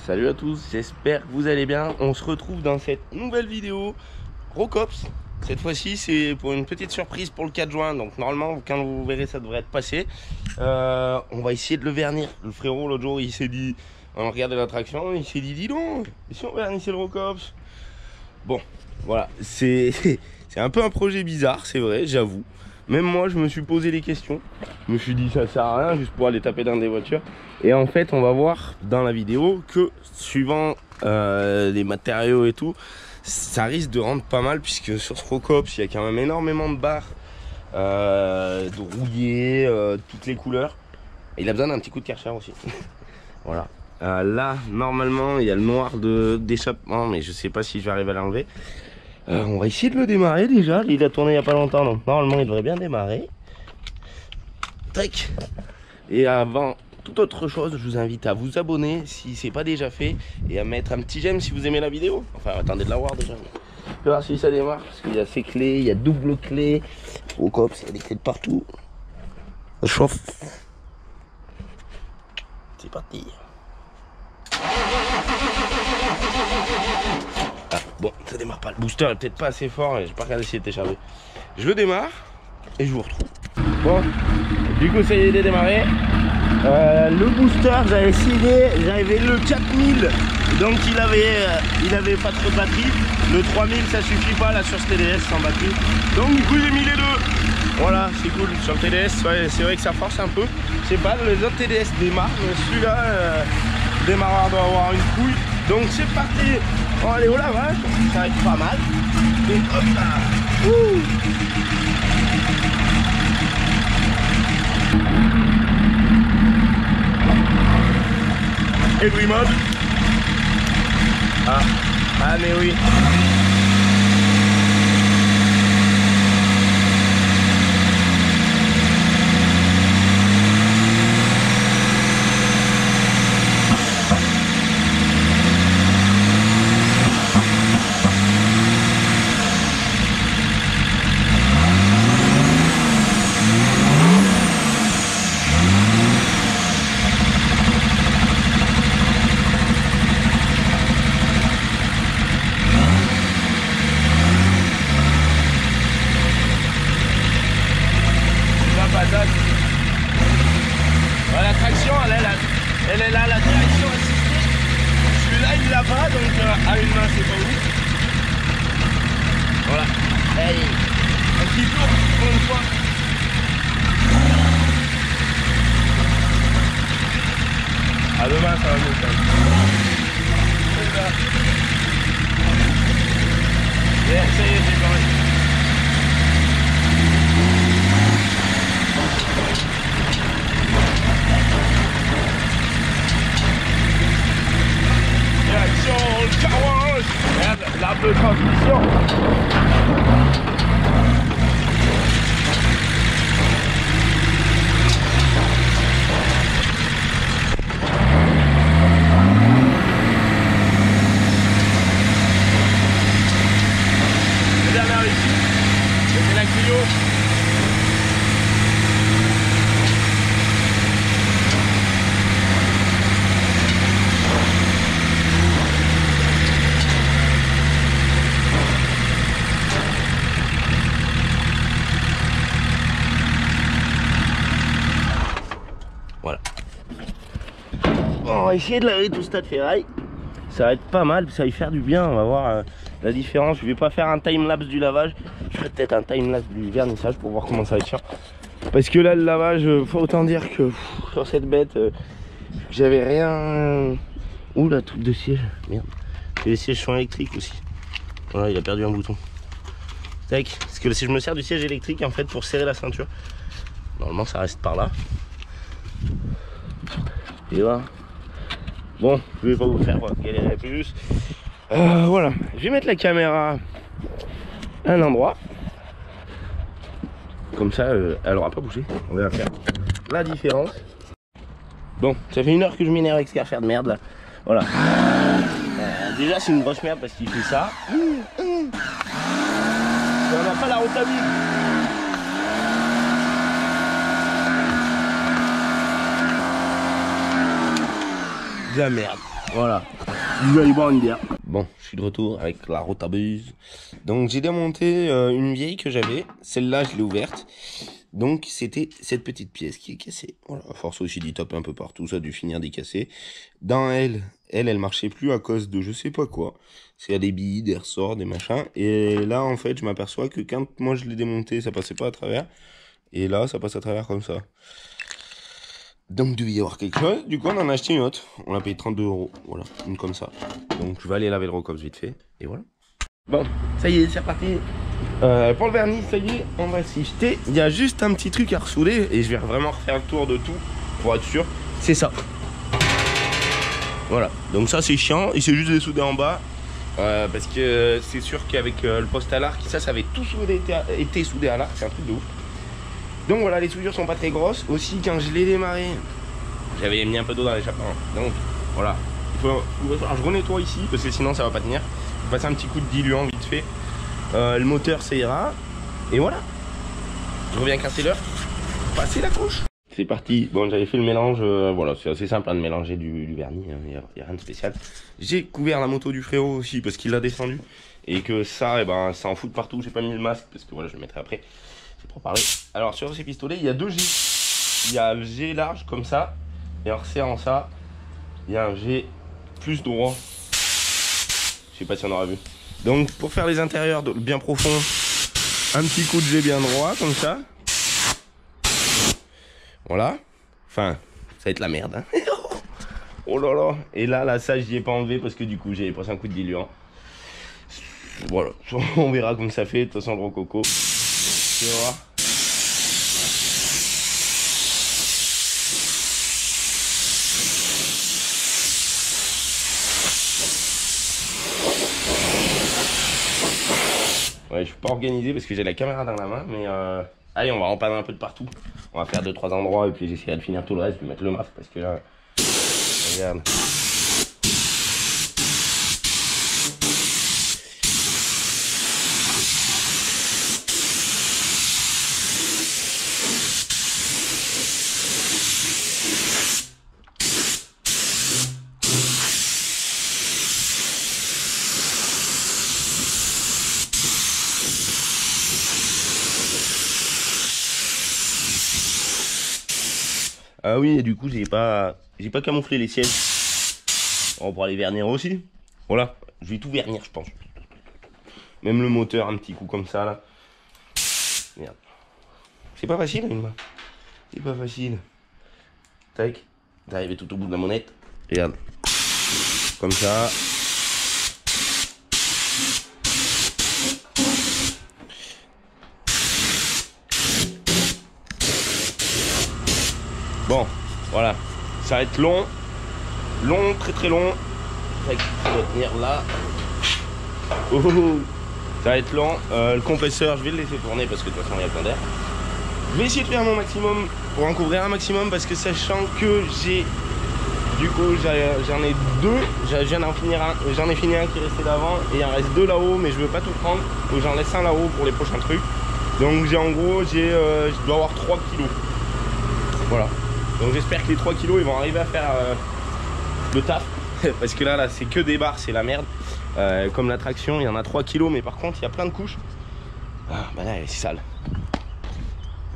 Salut à tous, j'espère que vous allez bien. On se retrouve dans cette nouvelle vidéo Rocops. Cette fois-ci c'est pour une petite surprise pour le 4 juin. Donc normalement quand vous verrez ça devrait être passé. On va essayer de le vernir. Le frérot l'autre jour il s'est dit, on regardait l'attraction, il s'est dit dis donc, et si on vernissait le Rocops. Bon voilà, c'est un peu un projet bizarre, c'est vrai, j'avoue. Même moi je me suis posé des questions. Je me suis dit ça sert à rien juste pour aller taper dans des voitures. Et en fait on va voir dans la vidéo que suivant les matériaux et tout, ça risque de rendre pas mal. Puisque sur ce Rocops il y a quand même énormément de barres, de rouillés, toutes les couleurs. Et il a besoin d'un petit coup de Karcher aussi. Voilà. Là normalement il y a le noir d'échappement, mais je sais pas si je vais arriver à l'enlever. On va essayer de le démarrer déjà. Il a tourné il n'y a pas longtemps, donc normalement il devrait bien démarrer. Tac. Et avant toute autre chose, je vous invite à vous abonner si c'est pas déjà fait et à mettre un petit j'aime si vous aimez la vidéo. Enfin, attendez de la voir déjà. Je vais voir si ça démarre parce qu'il y a ces clés, il y a double clé. Au cops, il y a des clés de partout. Ça chauffe. C'est parti. Ah, bon, ça démarre pas. Le booster est peut-être pas assez fort et j'ai pas regardé s'il était chargé. Je le démarre et je vous retrouve. Bon, du coup ça y est, il est démarré. Le booster, j'avais essayé, j'avais le 4000, donc il avait pas trop de batterie. Le 3000 ça suffit pas là sur ce TDS sans batterie. Donc du coup j'ai mis les deux. Voilà, c'est cool. Sur le TDS, ouais, c'est vrai que ça force un peu. Je sais pas, les autres TDS démarrent, mais celui-là, le démarreur doit avoir une couille. Donc c'est parti. On va aller au lavage, ça va être pas mal. Donc hop là. Ouh. Et Louis mode. Ah mais oui. La traction elle est là, la direction assistée. Celui-là il l'a pas, donc à une main c'est pas ouf. Voilà. Allez, un petit tour pour une fois. À demain ça va mieux quand même. Yeah, ça y est, c'est correct. Direction le carwash. Regarde l'arbre de transmission. La dernière ici, c'est la Clio. Voilà. Bon, on va essayer de laver tout ce tas de ferraille. Ça va être pas mal, ça va y faire du bien. On va voir la différence. Je vais pas faire un time-lapse du lavage. Je ferai peut-être un time-lapse du vernissage pour voir comment ça va être chiant. Parce que là, le lavage, faut autant dire que sur cette bête, j'avais rien. Ouh, la truc de siège. Merde. Et les sièges sont électriques aussi. Voilà, il a perdu un bouton. Tac. Parce que si je me sers du siège électrique en fait pour serrer la ceinture. Normalement, ça reste par là. Et voilà. Bon, je vais pas vous faire galérer plus. Voilà, je vais mettre la caméra à un endroit. Comme ça, elle aura pas bougé. On va faire la différence. Bon, ça fait 1 heure que je m'énerve avec ce Karcher de merde là. Voilà. Déjà, c'est une grosse merde parce qu'il fait ça. On n'a pas la route à vivre. de la merde. Voilà, vous allez boire une bière. Bon, je suis de retour avec la rotabuse. Donc j'ai démonté une vieille que j'avais. Celle-là, je l'ai ouverte. Donc c'était cette petite pièce qui est cassée. Voilà, à force aussi d'y taper un peu partout, ça a dû finir d'y casser. Dans elle marchait plus à cause de je sais pas quoi. C'est des billes, des ressorts, des machins. Et là, en fait, je m'aperçois que quand moi je l'ai démonté, ça passait pas à travers. Et là, ça passe à travers comme ça. Donc il devait y avoir quelque chose, du coup on en a acheté une autre, on l'a payé 32 €, voilà, une comme ça. Donc je vais aller laver le Rocops vite fait, et voilà. Bon, ça y est, c'est reparti. Pour le vernis, ça y est, on va s'y jeter. Il y a juste un petit truc à ressouder, et je vais vraiment refaire le tour de tout, pour être sûr. C'est ça. Voilà, donc ça c'est chiant, il s'est juste dessouder en bas. Parce que c'est sûr qu'avec le poste à l'arc, ça avait tout été soudé à l'arc, c'est un truc de ouf. Donc voilà, les soudures sont pas très grosses. Aussi, quand je l'ai démarré, j'avais mis un peu d'eau dans l'échappement. Donc voilà, alors je renettoie ici parce que sinon ça va pas tenir. Je vais passer un petit coup de diluant vite fait. Le moteur ça ira. Et voilà, je reviens casser l'heure, passer la couche. C'est parti. Bon, j'avais fait le mélange. Voilà, c'est assez simple hein, de mélanger du vernis. Il n'y a rien de spécial. J'ai couvert la moto du frérot aussi parce qu'il l'a descendu. Et que ça, ben, ça en fout de partout. J'ai pas mis le masque parce que voilà, je le mettrai après. C'est pour parler. Alors sur ces pistolets, il y a deux G. Il y a le G large comme ça. Et en resserrant ça, il y a un G plus droit. Je sais pas si on aura vu. Donc pour faire les intérieurs bien profonds, un petit coup de G bien droit comme ça. Voilà. Enfin, ça va être la merde. Hein. Oh là là. Et là, ça, j'y ai pas enlevé parce que du coup, j'ai passé un coup de diluant. Voilà. On verra comme ça fait. De toute façon, le rococo. Tu vas voir. Ouais, je suis pas organisé parce que j'ai la caméra dans la main, mais allez, on va en parler un peu de partout. On va faire 2-3 endroits et puis j'essaierai de finir tout le reste, de mettre le masque parce que là, regarde. Ah oui, et du coup, j'ai pas camouflé les sièges. On pourra les vernir aussi. Voilà, je vais tout vernir, je pense. Même le moteur, un petit coup comme ça, là. Merde. C'est pas facile, une main. C'est pas facile. Tac. D'arriver tout au bout de la monette. Regarde. Comme ça. Bon, voilà, ça va être long, très très long. Ça doit tenir là. Oh, oh, oh. Ça va être long. Le compresseur, je vais le laisser tourner parce que de toute façon il y a plein d'air. Je vais essayer de faire mon maximum pour en couvrir un maximum parce que sachant que j'ai, du coup j'en ai deux, j'en ai fini un qui restait d'avant et il en reste deux là-haut, mais je veux pas tout prendre, donc j'en laisse un là-haut pour les prochains trucs. Donc j'ai en gros, je dois avoir 3 kilos. Voilà. Donc j'espère que les 3 kilos ils vont arriver à faire le taf. Parce que là c'est que des barres, c'est la merde. Comme la traction, il y en a 3 kilos, mais par contre il y a plein de couches. Ah bah là c'est sale.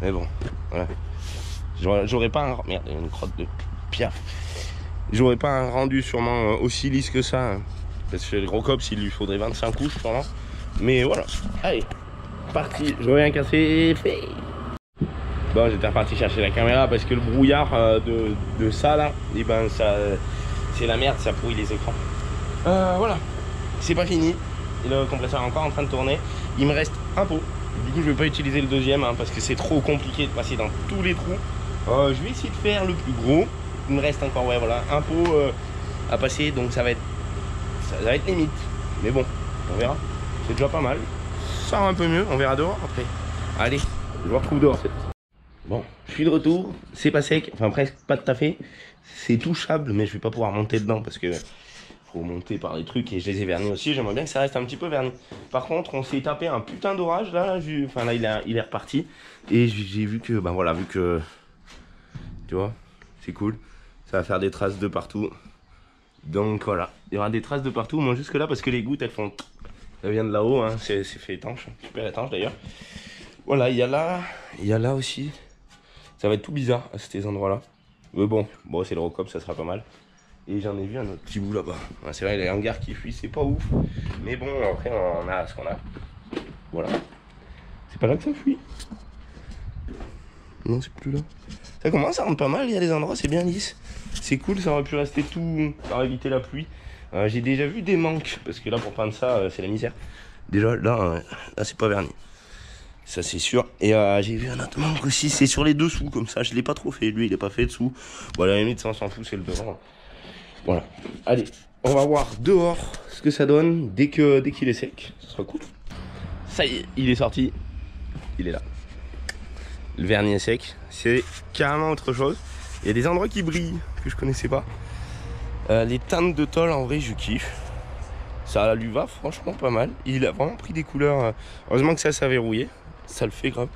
Mais bon, voilà. J'aurais pas un... Merde, il y a une crotte de piaf. J'aurais pas un rendu sûrement aussi lisse que ça. Hein, parce que le Rocops il lui faudrait 25 couches sûrement. Mais voilà, allez, parti, je reviens casser, fait. Bon, j'étais reparti chercher la caméra parce que le brouillard de ça là, et ben ça, c'est la merde, ça pourrit les écrans. Voilà, c'est pas fini. Le compresseur est encore en train de tourner. Il me reste un pot. Du coup, je vais pas utiliser le deuxième hein, parce que c'est trop compliqué de passer dans tous les trous. Je vais essayer de faire le plus gros. Il me reste encore, ouais, voilà, un pot à passer, donc ça va être limite. Mais bon, on verra. C'est déjà pas mal. Ça va un peu mieux, on verra dehors après. Allez, je vous retrouve dehors cette fois. Bon, je suis de retour, c'est pas sec, enfin presque pas tout à fait. C'est touchable, mais je vais pas pouvoir monter dedans parce que faut monter par les trucs et je les ai vernis aussi. J'aimerais bien que ça reste un petit peu verni. Par contre, on s'est tapé un putain d'orage là. Enfin là, il est reparti. Et j'ai vu que, ben voilà, vu que, tu vois, c'est cool. Ça va faire des traces de partout. Donc voilà, il y aura des traces de partout, au moins jusque là, parce que les gouttes elles font... Ça vient de là-haut, hein. C'est fait étanche, super étanche d'ailleurs. Voilà, il y a là aussi. Ça va être tout bizarre à ces endroits-là. Mais bon, c'est le Rocop, ça sera pas mal. Et j'en ai vu un autre petit bout là-bas. Ouais, c'est vrai, les hangars qui fuient, c'est pas ouf. Mais bon, après, on a ce qu'on a. Voilà. C'est pas là que ça fuit. Non, c'est plus là. Ça commence à rendre pas mal, il y a des endroits, c'est bien lisse. C'est cool, ça aurait pu rester tout, ça aurait évité la pluie. J'ai déjà vu des manques, parce que là, pour peindre ça, c'est la misère. Déjà, là c'est pas verni. Ça, c'est sûr. Et j'ai vu un autre manque aussi, c'est sur les dessous, comme ça. Je l'ai pas trop fait, lui, il est pas fait dessous. Bon, à la limite, ça, on s'en fout, c'est le devant. Voilà. Allez, on va voir dehors ce que ça donne dès qu'il est sec. Ce sera cool. Ça y est, il est sorti. Il est là. Le vernis est sec. C'est carrément autre chose. Il y a des endroits qui brillent que je connaissais pas. Les teintes de tôle, en vrai, je kiffe. Ça lui va franchement pas mal. Il a vraiment pris des couleurs. Heureusement que ça verrouillé. Ça le fait grave.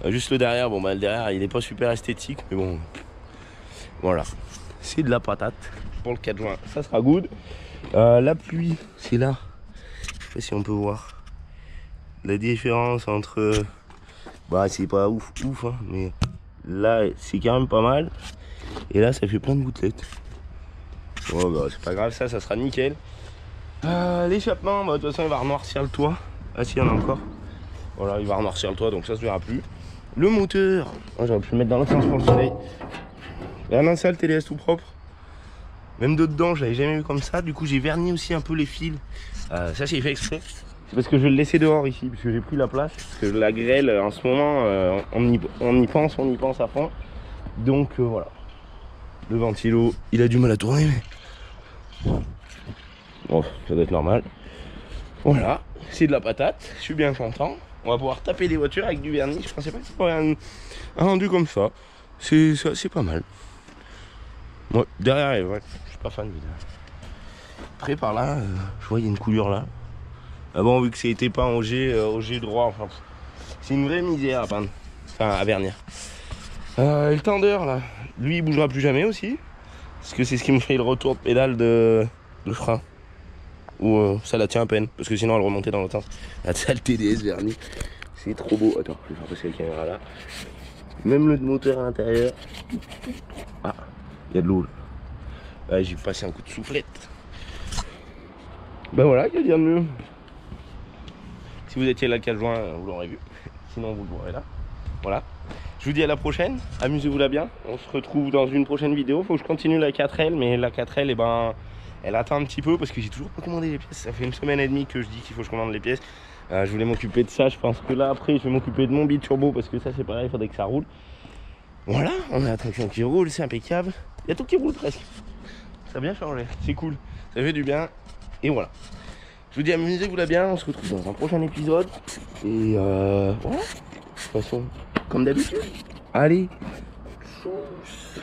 Juste le derrière, le derrière, il est pas super esthétique. Mais bon, voilà. C'est de la patate pour le 4 juin. Ça sera good. La pluie, c'est là. Je sais pas si on peut voir la différence entre... c'est pas ouf, hein, mais là, c'est quand même pas mal. Et là, ça fait plein de gouttelettes. C'est pas grave, ça sera nickel. L'échappement, de toute façon, il va renoircir le toit. Ah, si, il y en a encore. Voilà, il va renoircir le toit, donc ça se verra plus. Le moteur, j'aurais pu le mettre dans l'autre sens pour le soleil. Là, non, ça, le TDS tout propre. Même de dedans, je l'avais jamais vu comme ça. Du coup, j'ai verni aussi un peu les fils. Ça, j'ai fait exprès. C'est parce que je vais le laisser dehors ici, parce que j'ai pris la place. Parce que la grêle, en ce moment, on y pense à fond. Donc voilà. Le ventilo, il a du mal à tourner, mais bon, ça doit être normal. Voilà, c'est de la patate. Je suis bien content. On va pouvoir taper des voitures avec du vernis. Je pensais pas que ça aurait un rendu comme ça. C'est pas mal. Ouais, derrière, ouais, je suis pas fan. Après, par là, je vois il y a une coulure là. Ah bon, vu que c'était pas en G droit, enfin, c'est une vraie misère à peindre, enfin à vernir. Le tendeur là, lui il bougera plus jamais aussi, parce que c'est ce qui me fait le retour de pédale de frein. Ou ça la tient à peine, parce que sinon elle remontait dans l'autre sens. La salle TDS vernis, c'est trop beau. Attends, je vais faire passer la caméra là. Même le moteur à l'intérieur. Ah, il y a de l'eau là. Là j'ai passé un coup de soufflette. Ben voilà, qu'il y a de mieux. Si vous étiez là le 4 juin, vous l'aurez vu. Sinon, vous le verrez là. Voilà. Je vous dis à la prochaine. Amusez-vous là bien. On se retrouve dans une prochaine vidéo. Faut que je continue la 4L. Mais la 4L, elle attend un petit peu parce que j'ai toujours pas commandé les pièces. Ça fait 1 semaine et demie que je dis qu'il faut que je commande les pièces. Je voulais m'occuper de ça. Je pense que là, après, je vais m'occuper de mon biturbo parce que ça, c'est pareil. Il faudrait que ça roule. Voilà. On a la traction qui roule. C'est impeccable. Il y a tout qui roule presque. Ça a bien changé. C'est cool. Ça fait du bien. Et voilà. Je vous dis amusez-vous là bien, on se retrouve dans un prochain épisode. Et voilà. De toute façon, comme d'habitude. Allez. Tchuss.